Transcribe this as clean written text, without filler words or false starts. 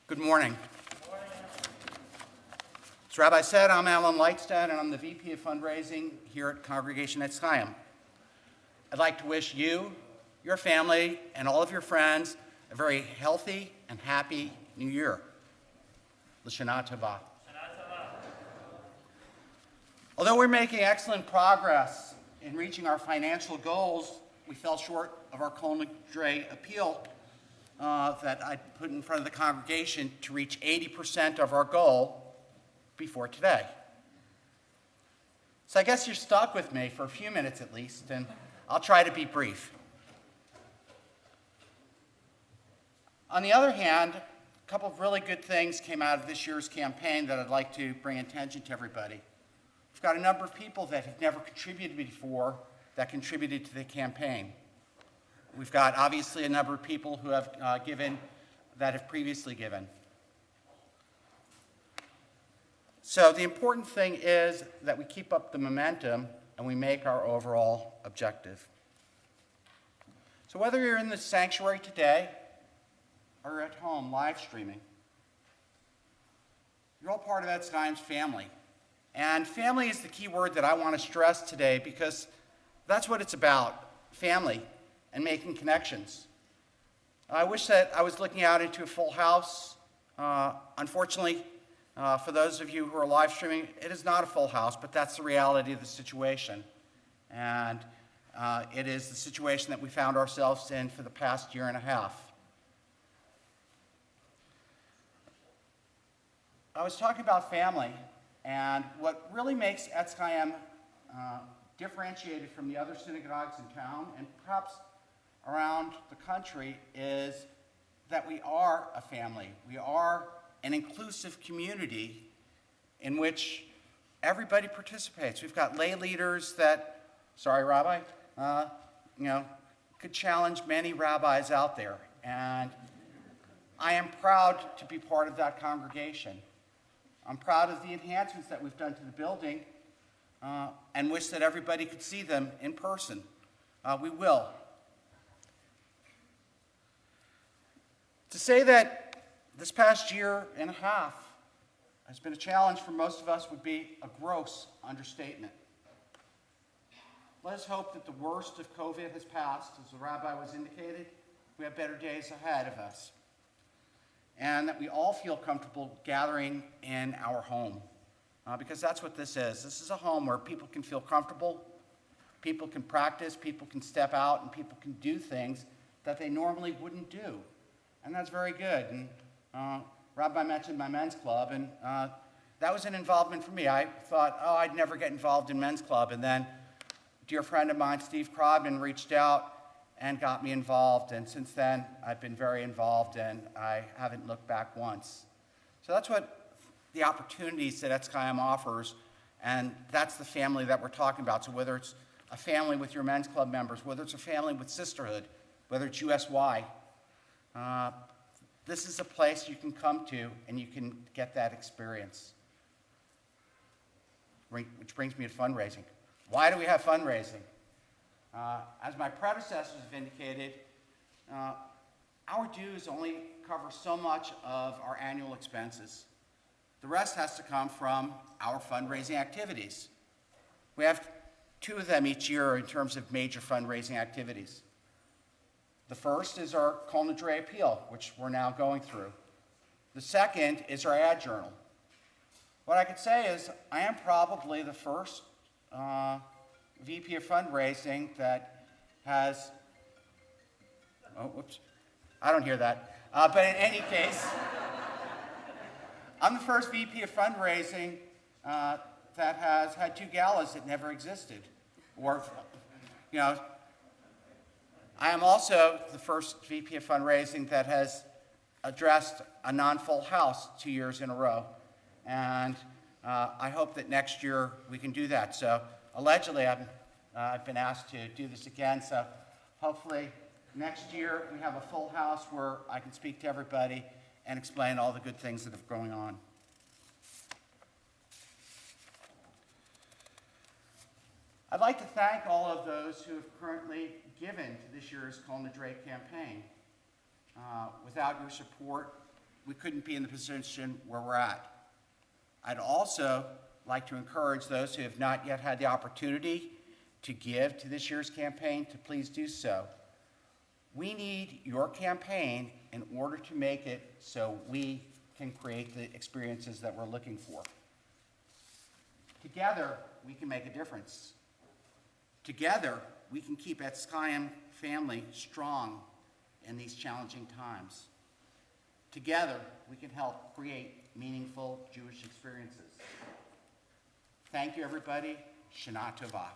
Good morning. As Rabbi said, I'm Alan Lightstone, and I'm the VP of Fundraising here at Congregation Etz Chaim. I'd like to wish you, your family, and all of your friends a very healthy and happy New Year. L'Shana Tova. Although we're making excellent progress in reaching our financial goals, we fell short of our Kol Nidre appeal that I put in front of the congregation to reach 80% of our goal before today. So I guess you're stuck with me for a few minutes at least, and I'll try to be brief. On the other hand, a couple of really good things came out of this year's campaign that I'd like to bring attention to everybody. We've got a number of people that have never contributed before that contributed to the campaign. We've got obviously a number of people who have given that have previously given. So the important thing is that we keep up the momentum and we make our overall objective. So whether you're in the sanctuary today or at home live streaming, you're all part of Etz Chaim's family. And family is the key word that I want to stress today because that's what it's about, family and making connections. I wish that I was looking out into a full house. Unfortunately, for those of you who are live streaming, it is not a full house, but that's the reality of the situation. And it is the situation that we found ourselves in for the past year and a half. I was talking about family, and what really makes Etz Chaim differentiated from the other synagogues in town, and perhaps around the country, is that we are a family. We are an inclusive community in which everybody participates. We've got lay leaders that, Rabbi, could challenge many rabbis out there. And I am proud to be part of that congregation. I'm proud of the enhancements that we've done to the building and wish that everybody could see them in person. We will. To say that this past year and a half has been a challenge for most of us would be a gross understatement. Let us hope that the worst of COVID has passed, as the rabbi was indicated. We have better days ahead of us. And that we all feel comfortable gathering in our home. Because that's what this is. This is a home where people can feel comfortable, people can practice, people can step out, and people can do things that they normally wouldn't do. And that's very good. And Rabbi mentioned my men's club, and that was an involvement for me. I thought, I'd never get involved in men's club. And then a dear friend of mine, Steve Krobman, reached out and got me involved. And since then, I've been very involved, and I haven't looked back once. So that's what the opportunities that Etz Chaim offers, and that's the family that we're talking about. So whether it's a family with your men's club members, whether it's a family with sisterhood, whether it's USY, this is a place you can come to and you can get that experience. Which brings me to fundraising. Why do we have fundraising? As my predecessors have indicated, our dues only cover so much of our annual expenses. The rest has to come from our fundraising activities. We have 2 of them each year in terms of major fundraising activities. The first is our Kol Nidre appeal, which we're now going through. The second is our ad journal. What I could say is I am probably the first VP of fundraising that has, I don't hear that. But in any case, I'm the first VP of fundraising that has had 2 galas that never existed. I am also the first VP of fundraising that has addressed a non-full house 2 years in a row. And I hope that next year we can do that. So allegedly I've been asked to do this again. So hopefully next year we have a full house where I can speak to everybody and explain all the good things that are going on. I'd like to thank all of those who have currently given to this year's Kol Nidre campaign. Without your support, we couldn't be in the position where we're at. I'd also like to encourage those who have not yet had the opportunity to give to this year's campaign to please do so. We need your campaign in order to make it so we can create the experiences that we're looking for. Together, we can make a difference. Together, we can keep Etskayim family strong in these challenging times. Together, we can help create meaningful Jewish experiences. Thank you, everybody. Shana Tova.